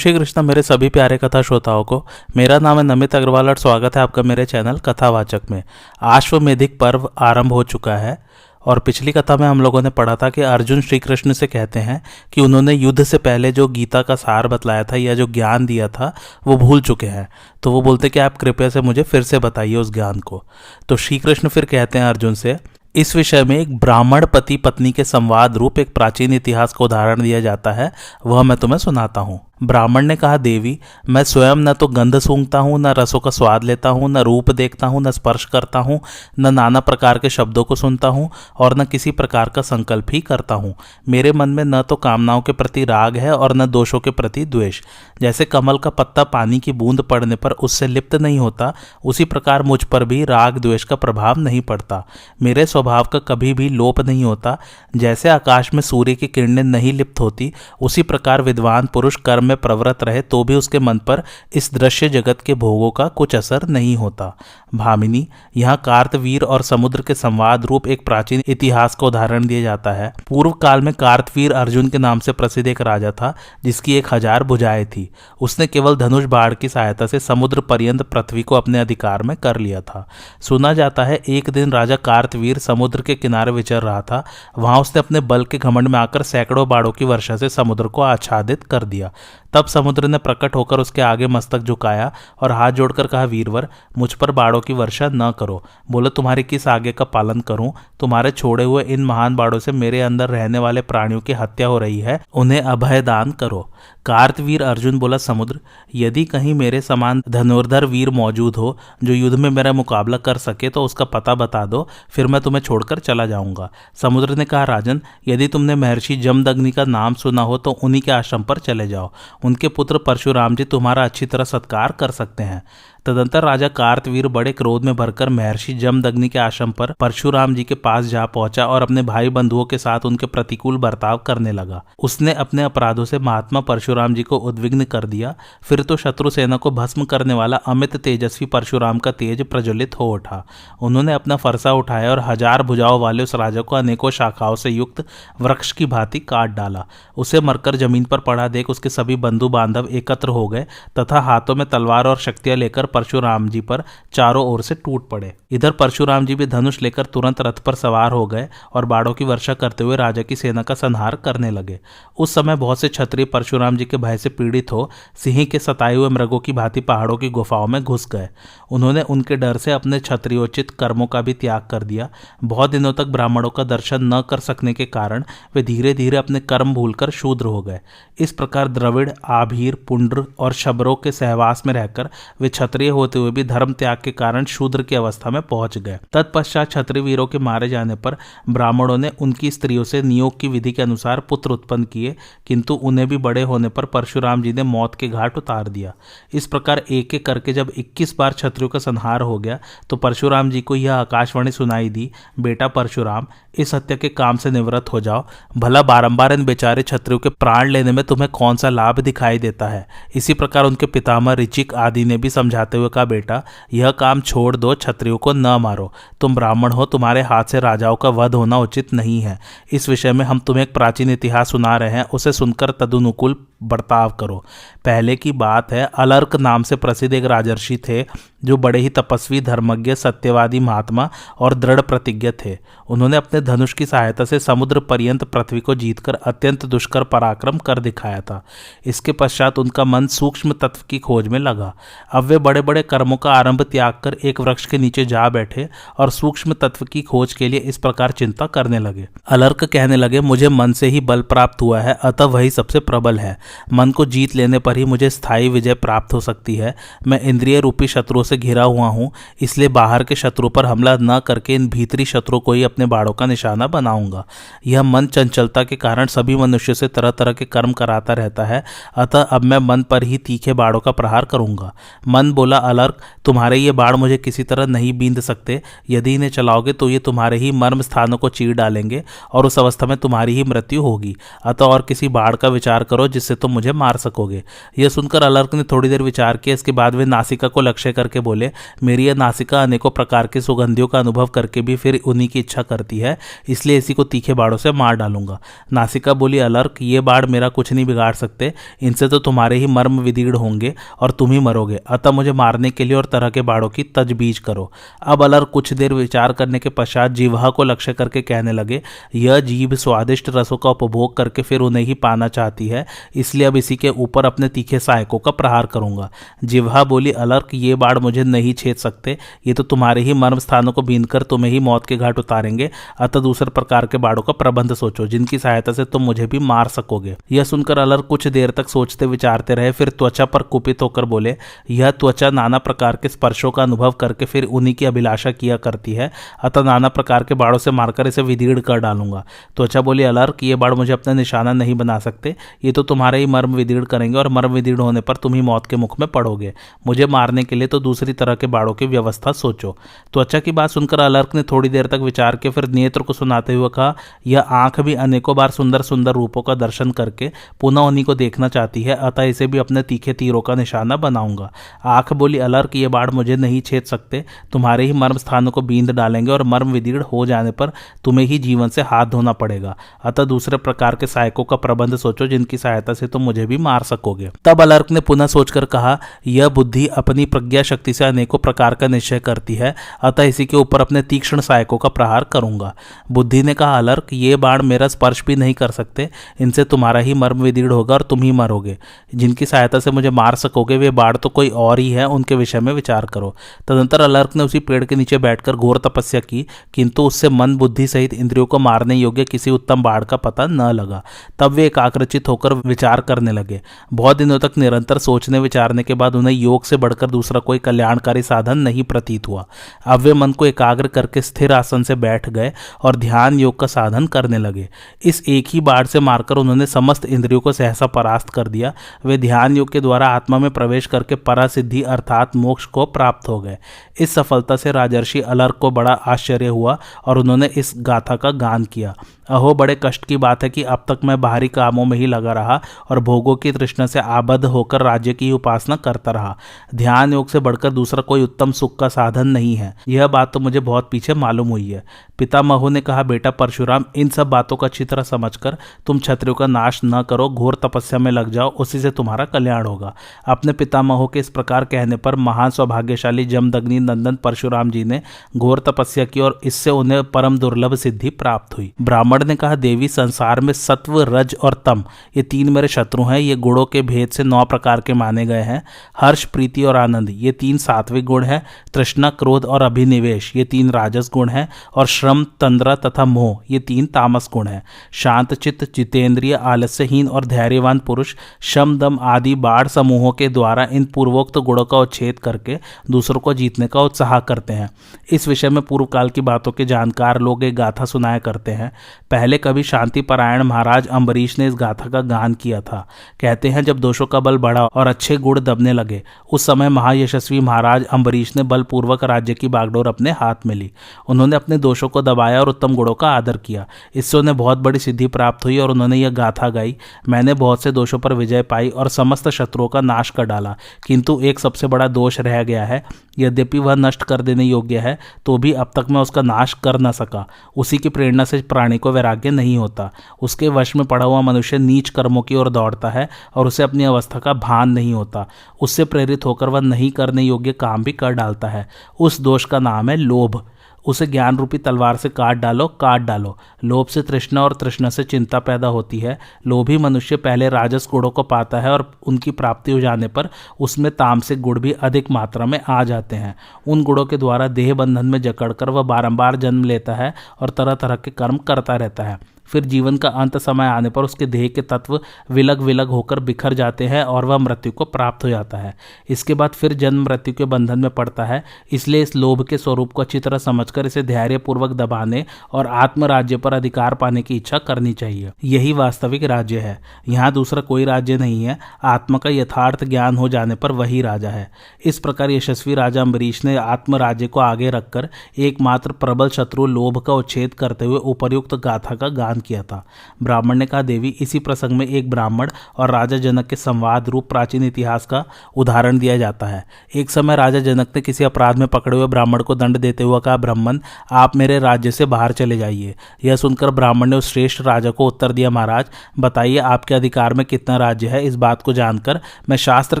श्री कृष्ण मेरे सभी प्यारे कथा श्रोताओं को। मेरा नाम है नमित अग्रवाल और स्वागत है आपका मेरे चैनल कथावाचक में। अश्वमेधिक पर्व आरंभ हो चुका है और पिछली कथा में हम लोगों ने पढ़ा था कि अर्जुन श्री कृष्ण से कहते हैं कि उन्होंने युद्ध से पहले जो गीता का सार बतलाया था या जो ज्ञान दिया था वो भूल चुके हैं। तो वो बोलते कि आप कृपया से मुझे फिर से बताइए उस ज्ञान को। तो श्री कृष्ण फिर कहते हैं अर्जुन से, इस विषय में एक ब्राह्मण पति पत्नी के संवाद रूप एक प्राचीन इतिहास का उदाहरण दिया जाता है, वह मैं तुम्हें सुनाता हूँ। ब्राह्मण ने कहा, देवी मैं स्वयं न तो गंध सूंघता हूँ, न रसों का स्वाद लेता हूँ, न रूप देखता हूँ, न स्पर्श करता हूँ, न नाना प्रकार के शब्दों को सुनता हूँ और न किसी प्रकार का संकल्प ही करता हूँ। मेरे मन में न तो कामनाओं के प्रति राग है और न दोषों के प्रति द्वेष। जैसे कमल का पत्ता पानी की बूंद पड़ने पर उससे लिप्त नहीं होता, उसी प्रकार मुझ पर भी राग द्वेष का प्रभाव नहीं पड़ता। मेरे स्वभाव का कभी भी लोप नहीं होता। जैसे आकाश में सूर्य की किरणें नहीं लिप्त होती, उसी प्रकार विद्वान पुरुष कर्म में प्रवृत्त रहे तो भी उसके मन पर इस दृश्य जगत के भोगों का कुछ असर नहीं होता। भामिनी, यहाँ कार्तवीर और समुद्र के संवाद रूप एक प्राचीन इतिहास का उदाहरण दिया जाता है। पूर्व काल में कार्तवीर अर्जुन के नाम से प्रसिद्ध एक राजा था जिसकी 1000 भुजाएं थी। उसने केवल धनुष बाण की सहायता से समुद्र पर्यंत पृथ्वी को अपने अधिकार में कर लिया था। सुना जाता है एक दिन राजा कार्तवीर समुद्र के किनारे विचर रहा था। वहां उसने अपने बल के घमंड में आकर सैकड़ों बाणों की वर्षा से समुद्र को आच्छादित कर दिया। तब समुद्र ने प्रकट होकर उसके आगे मस्तक झुकाया और हाथ जोड़कर कहा, वीरवर मुझ पर बाणों की वर्षा न करो। बोले, तुम्हारी किस आज्ञा का पालन करूं? तुम्हारे छोड़े हुए इन महान बाणों से मेरे अंदर रहने वाले प्राणियों की हत्या हो रही है, उन्हें अभय दान करो। कार्तवीर अर्जुन बोला, समुद्र यदि कहीं मेरे समान धनुर्धर वीर मौजूद हो जो युद्ध में मेरा मुकाबला कर सके तो उसका पता बता दो, फिर मैं तुम्हें छोड़कर चला जाऊंगा। समुद्र ने कहा, राजन यदि तुमने महर्षि जमदग्नि का नाम सुना हो तो उन्हीं के आश्रम पर चले जाओ। उनके पुत्र परशुराम जी तुम्हारा अच्छी तरह सत्कार कर सकते हैं। तदंतर राजा कार्तवीर बड़े क्रोध में भरकर महर्षि जमदग्नि के आश्रम पर परशुराम जी के पास जा पहुंचा और अपने भाई बंधुओं के साथ उनके प्रतिकूल बर्ताव करने लगा। उसने अपने अपराधों से महात्मा परशुराम जी को उद्विग्न कर दिया। फिर तो शत्रु सेना को भस्म करने वाला अमित तेजस्वी परशुराम का तेज प्रज्वलित हो उठा। उन्होंने अपना फरसा उठाया और 1000 भुजाओं वाले उस राजा को अनेकों शाखाओं से युक्त वृक्ष की भांति काट डाला। उसे मरकर जमीन पर पड़ा देख उसके सभी बंधु बांधव एकत्र हो गए तथा हाथों में तलवार और शक्तियां लेकर परशुराम जी पर चारों ओर से टूट पड़े। इधर परशुराम जी भी धनुष लेकर तुरंत रथ पर सवार हो गए और बाणों की वर्षा करते हुए राजा की सेना का संहार करने लगे। उस समय बहुत से क्षत्रिय परशुराम जी के भय से पीड़ित हो सिंह के सताए हुए मृगों की भांति पहाड़ों की गुफाओं में घुस गए। उन्होंने उनके डर से अपने क्षत्रियोचित कर्मों का भी त्याग कर दिया। बहुत दिनों तक ब्राह्मणों का दर्शन न कर सकने के कारण वे धीरे धीरे अपने कर्म भूलकर शूद्र हो गए। इस प्रकार द्रविड़, आभीर, पुंड्र और शबरों के सहवास में रहकर वे क्षत्रिय होते हुए भी धर्म त्याग के कारण शूद्र की अवस्था में पहुंच गए। तत्पश्चात क्षत्रिय वीरों के मारे जाने पर ब्राह्मणों ने उनकी स्त्रियों से नियोग की विधि के अनुसार पुत्र उत्पन्न किए, किंतु उन्हें भी बड़े होने पर परशुराम जी ने मौत के घाट उतार दिया। इस प्रकार एक एक करके जब 21 बार क्षत्रियों का संहार हो गया तो परशुराम जी को यह आकाशवाणी सुनाई दी, बेटा परशुराम इस हत्या के काम से निवृत्त हो जाओ। भला बारंबार इन बेचारे क्षत्रियों के प्राण लेने में तुम्हें कौन सा लाभ दिखाई देता है? इसी प्रकार उनके पितामह ऋचिक आदि ने भी समझाते हुए कहा, बेटा यह काम छोड़ दो, क्षत्रियों को न मारो। तुम ब्राह्मण हो, तुम्हारे हाथ से राजाओं का वध होना उचित नहीं है। इस विषय में हम तुम्हें एक प्राचीन इतिहास सुना रहे हैं, उसे सुनकर तदनुकूल बर्ताव करो। पहले की बात है, अलर्क नाम से प्रसिद्ध एक राजर्षि थे जो बड़े ही तपस्वी, धर्मज्ञ, सत्यवादी, महात्मा और दृढ़ प्रतिज्ञ थे। उन्होंने अपने धनुष की सहायता से समुद्र पर्यंत पृथ्वी को जीतकर अत्यंत दुष्कर पराक्रम कर दिखाया था। इसके पश्चात उनका मन सूक्ष्म तत्व की खोज में लगा। अब वे बड़े बड़े कर्मों का आरंभ त्याग कर एक वृक्ष के नीचे जा बैठे और सूक्ष्म तत्व की खोज के लिए इस प्रकार चिंता करने लगे। अलर्क कहने लगे, मुझे मन से ही बल प्राप्त हुआ है, अतः वही सबसे प्रबल है। मन को जीत लेने पर ही मुझे स्थायी विजय प्राप्त हो सकती है। मैं इंद्रिय रूपी शत्रुओं से घिरा हुआ हूं, इसलिए बाहर के शत्रु पर हमला न करके इन भीतरी शत्रु को ही अपने बाणों का निशाना बनाऊंगा। यह मन चंचलता के कारण सभी मनुष्यों से तरह तरह के कर्म कराता रहता है, अतः अब मैं मन पर ही तीखे बाणों का प्रहार करूंगा। मन बोला, अलर्क तुम्हारे ये बाण मुझे किसी तरह नहीं बींध सकते। यदि इन्हें चलाओगे तो ये तुम्हारे ही मर्म स्थानों को चीर डालेंगे और उस अवस्था में तुम्हारी ही मृत्यु होगी। अतः और किसी बाण का विचार करो जिससे तुम मुझे मार सकोगे। यह सुनकर अलर्क ने थोड़ी देर विचार किया। इसके बाद वे नासिका को लक्ष्य करके बोले, मेरी यह नासिका अनेकों प्रकार की सुगंधियों का अनुभव करके भी फिर उन्हीं की इच्छा करती है, इसलिए इसी को तीखे बाड़ों से मार डालूंगा। नासिका बोली, अलर्क, ये बाढ़ मेरा कुछ नहीं बिगाड़ सकते, इनसे तो तुम्हारे ही मर्म विदीर्ण होंगे और तुम ही मरोगे, अतः मुझे मारने के लिए और तरह के बाड़ों की तजबीज करो। अब अलर्क कुछ देर विचार करने के पश्चात जिह्वा को लक्ष्य करके कहने लगे, यह जीभ स्वादिष्ट रसों का उपभोग करके फिर उन्हें ही पाना चाहती है, इसलिए अब इसी के ऊपर अपने तीखे सहायकों का प्रहार करूंगा। जिह्वा बोली, अलर्क, ये बाढ़ मुझे नहीं छेद सकते, ये तो तुम्हारे ही मर्म स्थानों को बीनकर तुम्हें ही मौत के घाट उतारेंगे, अतः दूसरे प्रकार के बाड़ों का प्रबंध सोचो जिनकी सहायता से तुम मुझे भी मार सकोगे। यह सुनकर अलर्क कुछ देर तक सोचते विचारते रहे, फिर त्वचा पर कुपित होकर बोले, यह त्वचा नाना प्रकार के स्पर्शों का अनुभव करके फिर उन्हीं की अभिलाषा किया करती है, अतः नाना प्रकार के बाड़ों से मारकर इसे विदीर्ण कर डालूंगा। त्वचा बोली, अलर्क, ये बाढ़ मुझे अपना निशाना नहीं बना सकते, ये तो तुम्हारे ही मर्म विदीर्ण करेंगे और मर्म विदीर्ण होने पर तुम ही मौत के मुख में पड़ोगे। मुझे मारने के लिए तो दूसरी तरह के बाड़ों की व्यवस्था सोचो। त्वचा की बात सुनकर अलर्क ने थोड़ी देर तक विचार के फिर नेत्र को सुनाते हुए कहा, यह आंख भी अनेकों बार सुंदर सुंदर रूपों का दर्शन करके पुनः उन्हीं को देखना चाहती है, अतः इसे भी अपने तीखे तीरों का निशाना बनाऊंगा। आंख बोली, अलर्क, ये बाढ़ मुझे नहीं छेद सकते, तुम्हारे ही मर्म स्थानों को बींद डालेंगे और मर्म विदीर्ण हो जाने पर तुम्हें ही जीवन से हाथ धोना पड़ेगा, अतः दूसरे प्रकार के सहायकों का प्रबंध सोचो जिनकी सहायता से तुम मुझे भी मार सकोगे। तब अलर्क ने पुनः सोचकर कहा, यह बुद्धि अपनी प्रज्ञा शक्ति से अनेकों प्रकार का निश्चय करती है, अतः इसी के ऊपर अपने तीक्ष्ण सहायकों का प्रहार करूंगा। बुद्धि ने कहा, अलर्क, ये बाण मेरा स्पर्श भी नहीं कर सकते, इनसे तुम्हारा ही मर्म विदीर्ण होगा और तुम ही मरोगे। जिनकी सहायता से मुझे मार सकोगे वे बाण तो कोई और ही है, उनके विषय में विचार करो। तदंतर अलर्क ने उसी पेड़ के नीचे बैठकर घोर तपस्या की, किंतु उससे मन बुद्धि सहित इंद्रियों को मारने योग्य किसी उत्तम बाण का पता न लगा। तब वे एकाग्रचित होकर विचार करने लगे। बहुत दिनों तक निरंतर सोचने विचारने के बाद उन्हें योग से बढ़कर दूसरा कोई कल्याणकारी साधन नहीं प्रतीत हुआ। अब वे मन को एकाग्र करके स्थिर आसन से बैठ गए और ध्यान योग का साधन करने लगे। इस एक ही बाण से मारकर उन्होंने समस्त इंद्रियों को सहसा परास्त कर दिया। वे ध्यान योग के द्वारा आत्मा में प्रवेश करके परासिद्धि अर्थात मोक्ष को प्राप्त हो गए। इस सफलता से राजर्षि अलर्क को बड़ा आश्चर्य हुआ और उन्होंने इस गाथा का गान किया। अहो, बड़े कष्ट की बात है कि अब तक मैं बाहरी कामों में ही लगा रहा और भोगों की तृष्णा से आबद्ध होकर राज्य की उपासना करता रहा। ध्यान योग से बढ़कर दूसरा कोई उत्तम सुख का साधन नहीं है। यह बात तो मुझे बहुत पीछे मालूम हुई है। पितामह ने कहा, बेटा परशुराम, इन सब बातों का अच्छी तरह समझकर तुम क्षत्रियों का नाश न करो, घोर तपस्या में लग जाओ, उसी से तुम्हारा कल्याण होगा। अपने पितामहों के इस प्रकार कहने पर महान सौभाग्यशाली जमदग्नि नंदन परशुराम जी ने घोर तपस्या की और इससे उन्हें परम दुर्लभ सिद्धि प्राप्त हुई। ब्राह्मण ने कहा, देवी, संसार में सत्व, रज और तम ये तीन मेरे शत्रु हैं। ये गुणों के भेद से 9 प्रकार के माने गए हैं। हर्ष, प्रीति और आनंद ये 3 सात्विक गुण हैं। तृष्णा, क्रोध और अभिनिवेश ये 3 राजस गुण हैं और श्रम, तंद्रा तथा मोह ये 3 तामस गुण हैं। शांत चित्त, जितेंद्रिय, आलस्यहीन और धैर्यवान पुरुष शम, दम आदि बाढ़ समूहों के द्वारा इन पूर्वोक्त गुणों का उच्छेद करके दूसरों को जीतने का उत्साह करते हैं। इस विषय में पूर्व काल की बातों के जानकार लोग एक गाथा सुनाया करते हैं। पहले कभी शांति परायण महाराज अम्बरीश ने इस गाथा का गान किया था। कहते हैं, जब दोषों का बल बढ़ा और अच्छे गुण दबने लगे, उस समय महायशस्वी महाराज अम्बरीश ने बलपूर्वक राज्य की बागडोर अपने हाथ में ली। उन्होंने अपने दोषों को दबाया और उत्तम गुणों का आदर किया। इससे उन्हें बहुत बड़ी सिद्धि प्राप्त हुई और उन्होंने यह गाथा गाई, मैंने बहुत से दोषों पर विजय पाई और समस्त शत्रुओं का नाश कर डाला, किंतु एक सबसे बड़ा दोष रह गया है। यद्यपि वह नष्ट कर देने योग्य है तो भी अब तक मैं उसका नाश कर न सका। उसी की प्रेरणा से प्राणी को वैराग्य नहीं होता। उसके वश में पड़ा हुआ मनुष्य नीच कर्मों की ओर दौड़ता है और उसे अपनी अवस्था का भान नहीं होता। उससे प्रेरित होकर वह नहीं करने योग्य काम भी कर डालता है। उस दोष का नाम है लोभ। उसे ज्ञान रूपी तलवार से काट डालो, काट डालो। लोभ से तृष्णा और तृष्णा से चिंता पैदा होती है। लोभी मनुष्य पहले राजस गुणों को पाता है और उनकी प्राप्ति हो जाने पर उसमें तामसिक गुण भी अधिक मात्रा में आ जाते हैं। उन गुणों के द्वारा देह बंधन में जकड़कर वह बारंबार जन्म लेता है और तरह तरह के कर्म करता रहता है। फिर जीवन का अंत समय आने पर उसके देह के तत्व विलग विलग होकर बिखर जाते हैं और वह मृत्यु को प्राप्त हो जाता है। इसके बाद फिर जन्म मृत्यु के बंधन में पड़ता है। इसलिए इस लोभ के स्वरूप को अच्छी तरह समझकर इसे धैर्यपूर्वक दबाने और आत्मराज्य पर अधिकार पाने की इच्छा करनी चाहिए। यही वास्तविक राज्य है। यहाँ दूसरा कोई राज्य नहीं है। आत्मा का यथार्थ ज्ञान हो जाने पर वही राजा है। इस प्रकार यशस्वी राजा अम्बरीश ने आत्मराज्य को आगे रखकर एकमात्र प्रबल शत्रु लोभ का उच्छेद करते हुए उपर्युक्त गाथा का गान प्रदान किया था। ब्राह्मण ने कहा, देवी, इसी प्रसंग में एक ब्राह्मण और राजा जनक के संवाद रूप प्राचीन इतिहास का उदाहरण दिया जाता है। एक समय राजा जनक ने किसी अपराध में पकड़े हुए ब्राह्मण को दंड देते हुए कहा, ब्राह्मण, आप मेरे राज्य से बाहर चले जाइए। यह सुनकर ब्राह्मण ने उस श्रेष्ठ राजा को उत्तर दिया, महाराज, बताइए आपके अधिकार में कितना राज्य है। इस बात को जानकर मैं शास्त्र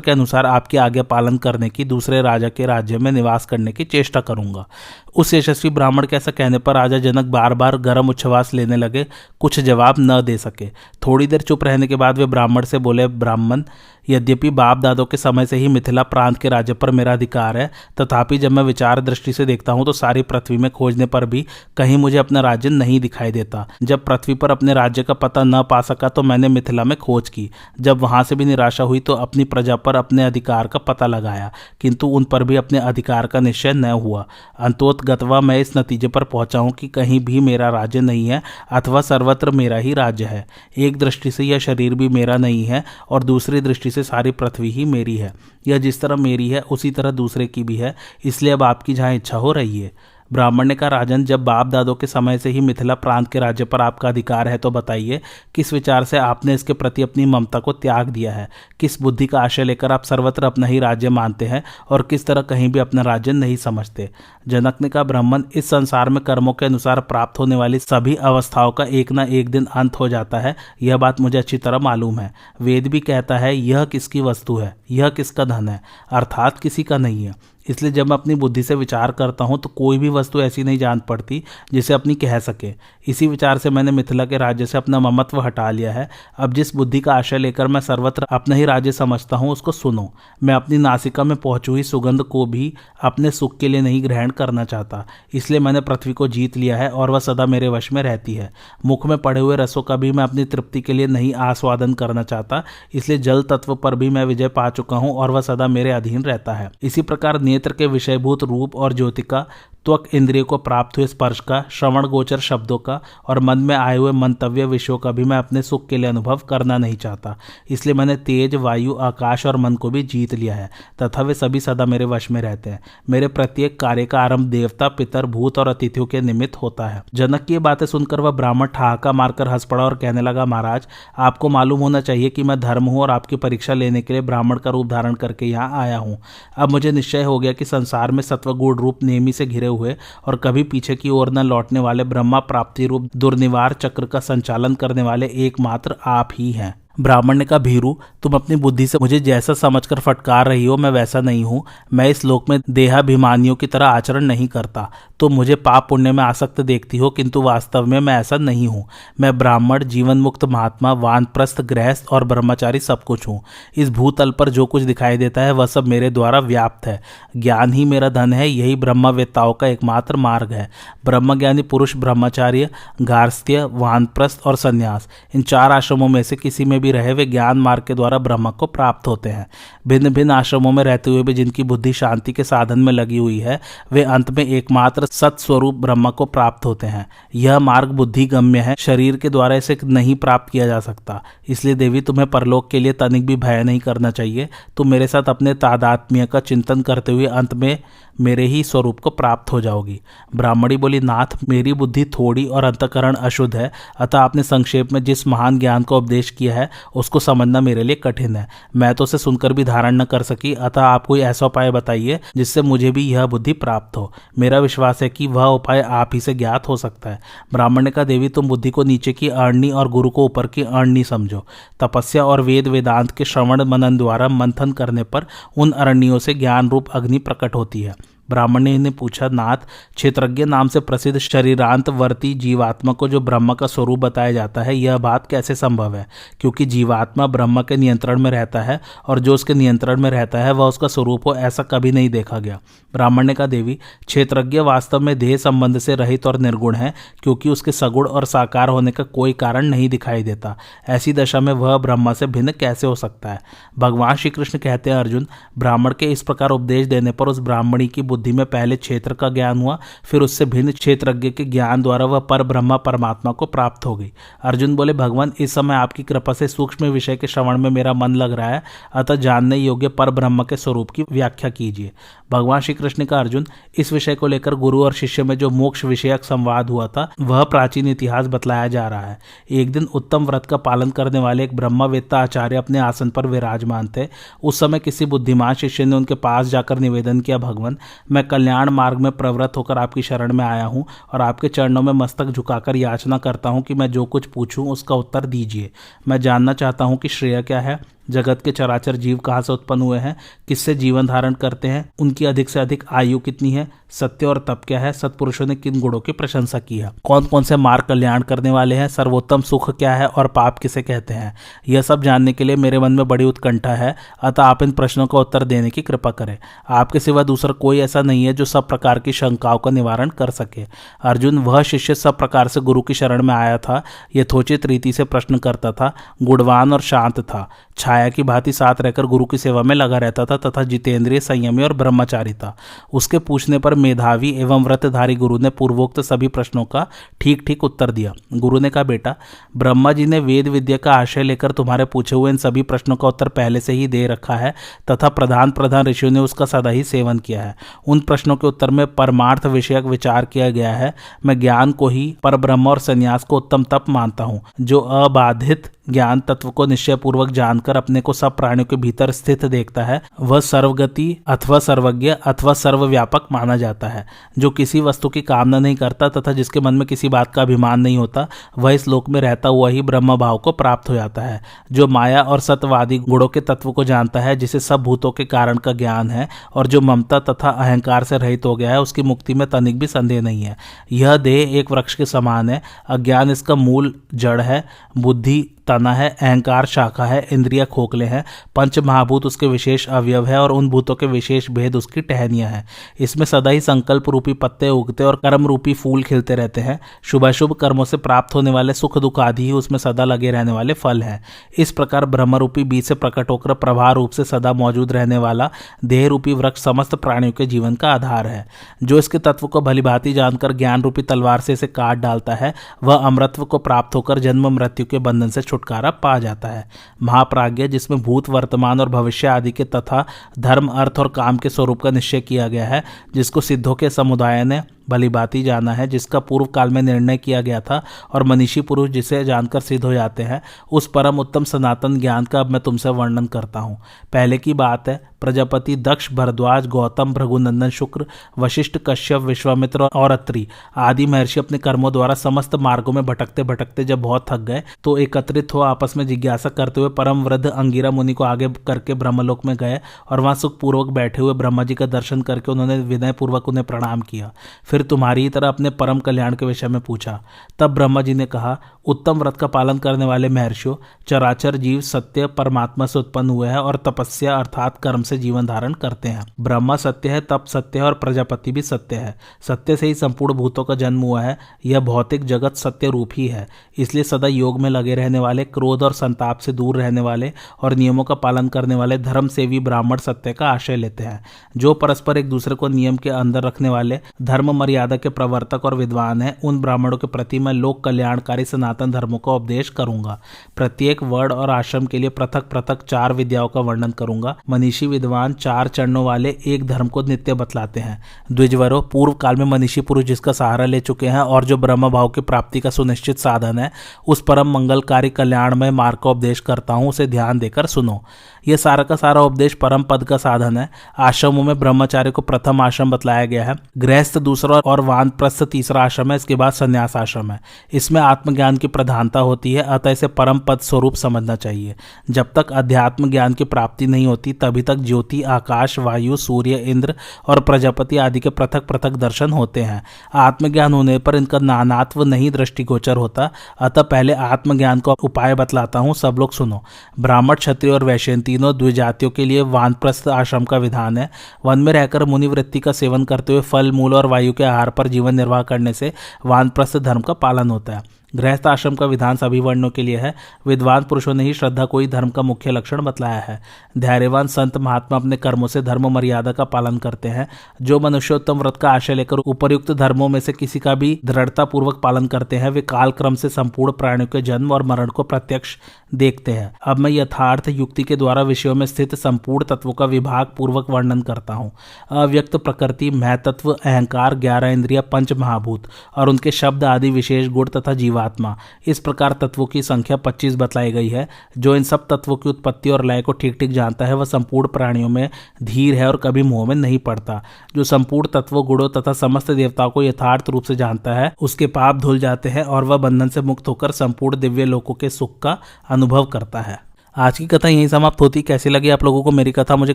के अनुसार आपकी आज्ञा पालन करने की, दूसरे राजा के राज्य में निवास करने की चेष्टा करूंगा। उस यशस्वी ब्राह्मण के ऐसा कहने पर राजा जनक बार बार गर्म उच्छ्वास लेने लगे, कुछ जवाब न दे सके। थोड़ी देर चुप रहने के बाद वे ब्राह्मण से बोले, ब्राह्मण, यद्यपि बाप दादों के समय से ही मिथिला प्रांत के राज्य पर मेरा अधिकार है, तथापि जब मैं विचार दृष्टि से देखता हूं तो सारी पृथ्वी में खोजने पर भी कहीं मुझे अपना राज्य नहीं दिखाई देता। जब पृथ्वी पर अपने राज्य का पता न पा सका तो मैंने मिथिला में खोज की। जब वहां से भी निराशा हुई तो अपनी प्रजा पर अपने अधिकार का पता लगाया, किंतु उन पर भी अपने अधिकार का निश्चय न हुआ। अंतोतगत्वा मैं इस नतीजे पर पहुंचा हूं कि कहीं भी मेरा राज्य नहीं है अथवा सर्वत्र मेरा ही राज्य है। एक दृष्टि से यह शरीर भी मेरा नहीं है और दूसरी दृष्टि से सारी पृथ्वी ही मेरी है। यह जिस तरह मेरी है उसी तरह दूसरे की भी है, इसलिए अब आपकी जहां इच्छा हो रही है। ब्राह्मण ने कहा, राजन, जब बाप दादों के समय से ही मिथिला प्रांत के राज्य पर आपका अधिकार है तो बताइए, किस विचार से आपने इसके प्रति अपनी ममता को त्याग दिया है? किस बुद्धि का आशय लेकर आप सर्वत्र अपना ही राज्य मानते हैं और किस तरह कहीं भी अपना राज्य नहीं समझते? जनक ने कहा, ब्राह्मण, इस संसार में कर्मों के अनुसार प्राप्त होने वाली सभी अवस्थाओं का एक न एक दिन अंत हो जाता है। यह बात मुझे अच्छी तरह मालूम है। वेद भी कहता है, यह किसकी वस्तु है, यह किसका धन है, अर्थात किसी का नहीं है। इसलिए जब मैं अपनी बुद्धि से विचार करता हूँ तो कोई भी वस्तु ऐसी नहीं जान पड़ती जिसे अपनी कह सके। इसी विचार से मैंने मिथिला के राज्य से अपना ममत्व हटा लिया है। अब जिस बुद्धि का आशय लेकर मैं सर्वत्र अपना ही राज्य समझता हूँ उसको सुनो। मैं अपनी नासिका में पहुंची हुई सुगंध को भी अपने सुख के लिए नहीं ग्रहण करना चाहता, इसलिए मैंने पृथ्वी को जीत लिया है और वह सदा मेरे वश में रहती है। मुख में पड़े हुए रसों का भी मैं अपनी तृप्ति के लिए नहीं आस्वादन करना चाहता, इसलिए जल तत्व पर भी मैं विजय पा चुका हूँ और वह सदा मेरे अधीन रहता है। इसी प्रकार नेत्र के विषयभूत रूप और ज्योति का, त्वक इंद्रियों को प्राप्त हुए स्पर्श का, श्रवण गोचर शब्दों का और मन में आए हुए मंतव्य विषयों का भी मैं अपने सुख के लिए अनुभव करना नहीं चाहता, इसलिए मैंने तेज, वायु, आकाश और मन को भी जीत लिया है तथा वे सभी सदा मेरे वश में रहते हैं। मेरे प्रत्येक कार्य का आरंभ देवता, पितर, भूत और अतिथियों के निमित्त होता है। जनक की बातें सुनकर वह ब्राह्मण ठहाका मारकर हंस पड़ा और कहने लगा, महाराज, आपको मालूम होना चाहिए कि मैं धर्म हूँ और आपकी परीक्षा लेने के लिए ब्राह्मण का रूप धारण करके यहाँ आया हूँ। अब मुझे निश्चय हो गया कि संसार में सत्वगुण रूप नेमी से घिरे हुए और कभी पीछे की ओर न लौटने वाले ब्रह्मा प्राप्ति रूप दुर्निवार चक्र का संचालन करने वाले एकमात्र आप ही हैं। ब्राह्मण ने कहा, भीरू, तुम अपनी बुद्धि से मुझे जैसा समझकर फटकार रही हो, मैं वैसा नहीं हूँ। मैं इस लोक में देहाभिमानियों की तरह आचरण नहीं करता। तुम मुझे पाप पुण्य में आसक्त देखती हो, किंतु वास्तव में मैं ऐसा नहीं हूँ। मैं ब्राह्मण, जीवन मुक्त महात्मा, वानप्रस्थ, गृहस्थ और ब्रह्मचारी सब कुछ हूँ। इस भूतल पर जो कुछ दिखाई देता है वह सब मेरे द्वारा व्याप्त है। ज्ञान ही मेरा धन है, यही ब्रह्मवेत्ताओं का एकमात्र मार्ग है। ब्रह्मज्ञानी पुरुष ब्रह्मचार्य, गार्हस्थ्य, वानप्रस्थ और संन्यास, इन चार आश्रमों में से किसी में भी रहे वे ज्ञान मार्ग के द्वारा ब्रह्म को प्राप्त होते हैं। भिन्न भिन्न आश्रमों में रहते हुए भी जिनकी बुद्धि शांति के साधन में लगी हुई है वे अंत में एकमात्र सत्स्वरूप ब्रह्म को प्राप्त होते हैं। यह मार्ग बुद्धि गम्य है, शरीर के द्वारा इसे नहीं प्राप्त किया जा सकता। इसलिए देवी, तुम्हें परलोक के लिए तनिक भी भय नहीं करना चाहिए। तुम मेरे साथ अपने तादात्म्य का चिंतन करते हुए अंत में मेरे ही स्वरूप को प्राप्त हो जाओगी। ब्राह्मणी बोली, नाथ, मेरी बुद्धि थोड़ी और अंतःकरण अशुद्ध है, अतः आपने संक्षेप में जिस महान ज्ञान का उपदेश किया है उसको समझना मेरे लिए कठिन है। मैं तो उसे सुनकर भी धारण न कर सकी, अतः आप कोई ऐसा उपाय बताइए जिससे मुझे भी यह बुद्धि प्राप्त हो। मेरा विश्वास है कि वह उपाय आप ही से ज्ञात हो सकता है। ब्राह्मण ने कहा, देवी, तुम बुद्धि को नीचे की अरणि और गुरु को ऊपर की अरणि समझो। तपस्या और वेद वेदांत के श्रवण मनन द्वारा मंथन करने पर उन अरण्यों से ज्ञान रूप अग्नि प्रकट होती है। ब्राह्मण ने इन्हें पूछा, नाथ, क्षेत्रज्ञ नाम से प्रसिद्ध शरीरांतवर्ती जीवात्मा को जो ब्रह्म का स्वरूप बताया जाता है, यह बात कैसे संभव है? क्योंकि जीवात्मा ब्रह्म के नियंत्रण में रहता है और जो उसके नियंत्रण में रहता है वह उसका स्वरूप हो, ऐसा कभी नहीं देखा गया। ब्राह्मण ने कहा, देवी, क्षेत्रज्ञ वास्तव में देह संबंध से रहित और निर्गुण है, क्योंकि उसके सगुण और साकार होने का कोई कारण नहीं दिखाई देता। ऐसी दशा में वह ब्रह्म से भिन्न कैसे हो सकता है? भगवान श्री कृष्ण कहते हैं, अर्जुन, ब्राह्मण के इस प्रकार उपदेश देने पर उस ब्राह्मणी की बुद्धि में पहले क्षेत्र का ज्ञान हुआ, फिर उससे भिन्न क्षेत्रज्ञ के ज्ञान द्वारा वह पर ब्रह्मा परमात्मा को प्राप्त हो गई। अर्जुन बोले, भगवान इस समय आपकी कृपा से सूक्ष्म विषय के श्रवण में मेरा मन लग रहा है, अतः जानने योग्य पर ब्रह्म के स्वरूप की व्याख्या कीजिए। भगवान श्री कृष्ण का अर्जुन, इस विषय को लेकर गुरु और शिष्य में जो मोक्ष विषयक संवाद हुआ था वह प्राचीन इतिहास बतलाया जा रहा है। एक दिन उत्तम व्रत का पालन करने वाले एक ब्रह्मवेत्ता आचार्य अपने आसन पर विराजमान थे। उस समय किसी बुद्धिमान शिष्य ने उनके पास जाकर निवेदन किया, भगवान मैं कल्याण मार्ग में प्रवृत्त होकर आपकी शरण में आया हूँ और आपके चरणों में मस्तक झुकाकर याचना करता हूँ कि मैं जो कुछ पूछूं उसका उत्तर दीजिए। मैं जानना चाहता हूँ कि श्रेय क्या है, जगत के चराचर जीव कहाँ से उत्पन्न हुए हैं, किससे जीवन धारण करते हैं, उनकी अधिक से अधिक आयु कितनी है, सत्य और तप क्या है, सत्पुरुषों ने किन गुणों की प्रशंसा की है, कौन कौन से मार्ग कल्याण करने वाले हैं, सर्वोत्तम सुख क्या है और पाप किसे कहते हैं। यह सब जानने के लिए मेरे मन में बड़ी उत्कंठा है, अतः आप इन प्रश्नों का उत्तर देने की कृपा करें। आपके सिवा दूसरा कोई ऐसा नहीं है जो सब प्रकार की शंकाओं का निवारण कर सके। अर्जुन, वह शिष्य सब प्रकार से गुरु की शरण में आया था, यथोचित रीति से प्रश्न करता था, गुणवान और शांत था, छाया की भांति साथ रहकर गुरु की सेवा में लगा रहता था तथा जितेंद्रिय, संयमी और ब्रह्मचारी था। उसके पूछने पर मेधावी एवं व्रतधारी गुरु ने पूर्वोक्त सभी प्रश्नों का ठीक ठीक उत्तर दिया। गुरु ने कहा, बेटा ब्रह्मा जी ने वेद विद्या का आशय लेकर तुम्हारे पूछे हुए इन सभी प्रश्नों का उत्तर पहले से ही दे रखा है तथा प्रधान प्रधान ऋषियों ने उसका सदा ही सेवन किया है। उन प्रश्नों के उत्तर में परमार्थ विषयक विचार किया गया है। मैं ज्ञान को ही पर ब्रह्म और संन्यास को उत्तम तप मानता हूँ। जो अबाधित ज्ञान तत्व को निश्चय पूर्वक जानकर अपने को सब प्राणियों के भीतर स्थित देखता है वह सर्वगति अथवा सर्वज्ञ अथवा सर्वव्यापक माना जाता है। जो किसी वस्तु की कामना नहीं करता तथा जिसके मन में किसी बात का अभिमान नहीं होता वह इस लोक में रहता हुआ ही ब्रह्म भाव को प्राप्त हो जाता है। जो माया और सत्यवादी गुणों के तत्व को जानता है, जिसे सब भूतों के कारण का ज्ञान है और जो ममता तथा अहंकार से रहित हो गया है, उसकी मुक्ति में तनिक भी संदेह नहीं है। यह देह एक वृक्ष के समान है। अज्ञान इसका मूल जड़ है, बुद्धि तना है, अहंकार शाखा है, इंद्रिया खोखले हैं, पंच महाभूत उसके विशेष अवयव है और उन भूतों के विशेष भेद उसकी टहनियां हैं। इसमें सदा ही संकल्प रूपी पत्ते उगते और कर्म रूपी फूल खिलते रहते हैं। शुभाशुभ कर्मों से प्राप्त होने वाले सुख दुख आदि ही उसमें सदा लगे रहने वाले फल हैं। इस प्रकार ब्रह्म रूपी बीज से प्रकट होकर प्रभा रूप से सदा मौजूद रहने वाला देह रूपी वृक्ष समस्त प्राणियों के जीवन का आधार है। जो इसके तत्व को भलीभांति जानकर ज्ञान रूपी तलवार से इसे काट डालता है वह अमरत्व को प्राप्त होकर जन्म मृत्यु के बंधन से छुटकारा पा जाता है। महाप्राज्ञ, जिसमें भूत वर्तमान और भविष्य आदि के तथा धर्म अर्थ और काम के स्वरूप का निश्चय किया गया है, जिसको सिद्धों के समुदाय ने भलीभांति जाना है, जिसका पूर्व काल में निर्णय किया गया था और मनीषी पुरुष जिसे जानकर सिद्ध हो जाते हैं, उस परम उत्तम सनातन ज्ञान का अब मैं तुमसे वर्णन करता हूँ। पहले की बात है, प्रजापति दक्ष, भरद्वाज, गौतम, भृगुनंदन, शुक्र, वशिष्ठ, कश्यप, विश्वामित्र और अत्रि आदि महर्षि अपने कर्मों द्वारा समस्त मार्गों में भटकते भटकते जब बहुत थक गए तो एकत्रित हो आपस में जिज्ञासा करते हुए परम वृद्ध अंगिरा मुनि को आगे करके ब्रह्मलोक में गए और वहां सुखपूर्वक बैठे हुए ब्रह्मा जी का दर्शन करके उन्होंने विनय पूर्वक उन्हें प्रणाम किया। फिर तुम्हारी ही तरह अपने परम कल्याण के विषय में पूछा। तब ब्रह्मा जी ने कहा, उत्तम व्रत का पालन करने वाले महर्षियों, चराचर जीव सत्य परमात्मा से उत्पन्न हुए हैं और तपस्या अर्थात कर्म से जीवन धारण करते हैं। ब्रह्मा सत्य है, तप सत्य है और प्रजापति भी सत्य है। सत्य से ही संपूर्ण भूतों का जन्म हुआ है। यह भौतिक जगत सत्य रूप ही है। इसलिए सदा योग में लगे रहने वाले, क्रोध और संताप से दूर रहने वाले और नियमों का पालन करने वाले धर्म सेवी ब्राह्मण सत्य का आश्रय लेते हैं। जो परस्पर एक दूसरे को नियम के अंदर रखने वाले, धर्म मर्यादा के प्रवर्तक और विद्वान हैं, उन ब्राह्मणों के प्रति मैं लोक कल्याणकारी सनातन धर्मों का उपदेश करूंगा। प्रत्येक वर्ण और आश्रम के लिए पृथक पृथक 4 विद्याओं का वर्णन करूंगा। मनीषी विद्वान 4 चरणों वाले एक धर्म को नित्य बतलाते हैं। द्विजवरों, पूर्व काल में मनीषी पुरुष जिसका सहारा ले चुके हैं और जो ब्रह्म भाव की प्राप्ति का सुनिश्चित साधन है, उस परम मंगलकारी कल्याणमय मार्ग का उपदेश करता हूं, उसे ध्यान देकर सुनो। यह सारा का सारा उपदेश परम पद का साधन है। आश्रमों में ब्रह्मचार्य को प्रथम आश्रम बतलाया गया है, गृहस्थ दूसरा और वानप्रस्थ तीसरा आश्रम है, इसके बाद संन्यास आश्रम है। इसमें आत्मज्ञान की प्रधानता होती है, अतः इसे परम पद स्वरूप समझना चाहिए। जब तक अध्यात्म ज्ञान की प्राप्ति नहीं होती तभी तक ज्योति, आकाश, वायु, सूर्य, इंद्र और प्रजापति आदि के पृथक पृथक दर्शन होते हैं। आत्मज्ञान होने पर इनका नानात्व नहीं दृष्टिगोचर होता। अतः पहले आत्मज्ञान का उपाय बतलाता हूँ, सब लोग सुनो। ब्राह्मण, क्षत्रिय और वैश्य तीनों द्विजातियों के लिए वानप्रस्थ आश्रम का विधान है। वन में रहकर मुनिवृत्ति का सेवन करते हुए फल, मूल और वायु के आहार पर जीवन निर्वाह करने से वानप्रस्थ धर्म का पालन होता है। गृहस्थ आश्रम का विधान सभी वर्णों के लिए है। विद्वान पुरुषों ने ही श्रद्धा को ही धर्म का मुख्य लक्षण बतलाया है। धैर्यवान संत महात्मा अपने कर्मों से धर्म मर्यादा का पालन करते हैं। जो मनुष्योत्तम व्रत का आशय लेकर उपर्युक्त धर्मों में से किसी का भी दृढ़ता पूर्वक पालन करते हैं, वे काल क्रम से संपूर्ण प्राणियों के जन्म और मरण को प्रत्यक्ष देखते हैं। अब मैं यथार्थ युक्ति के द्वारा विषयों में स्थित संपूर्ण तत्वों का विभाग पूर्वक वर्णन करता हूँ। अव्यक्त प्रकृति, महतत्व, अहंकार, 11 इंद्रिय, पंच महाभूत और उनके शब्द आदि विशेष गुण तथा जीवात्मा, इस प्रकार तत्वों की संख्या 25 बतलाई गई है। जो इन सब तत्वों की उत्पत्ति और लय को ठीक ठीक जानता है, वह संपूर्ण प्राणियों में धीर है और कभी मोह में नहीं पड़ता। जो संपूर्ण तत्वों, गुणों तथा समस्त देवताओं को यथार्थ रूप से जानता है, उसके पाप धुल जाते हैं और वह बंधन से मुक्त होकर संपूर्ण दिव्य लोकों के सुख का अनुभव करता है। आज की कथा यहीं समाप्त होती। कैसी लगी आप लोगों को मेरी कथा, मुझे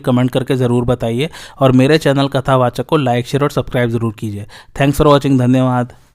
कमेंट करके ज़रूर बताइए और मेरे चैनल कथावाचक को लाइक, शेयर और सब्सक्राइब जरूर कीजिए। Thanks for watching. धन्यवाद।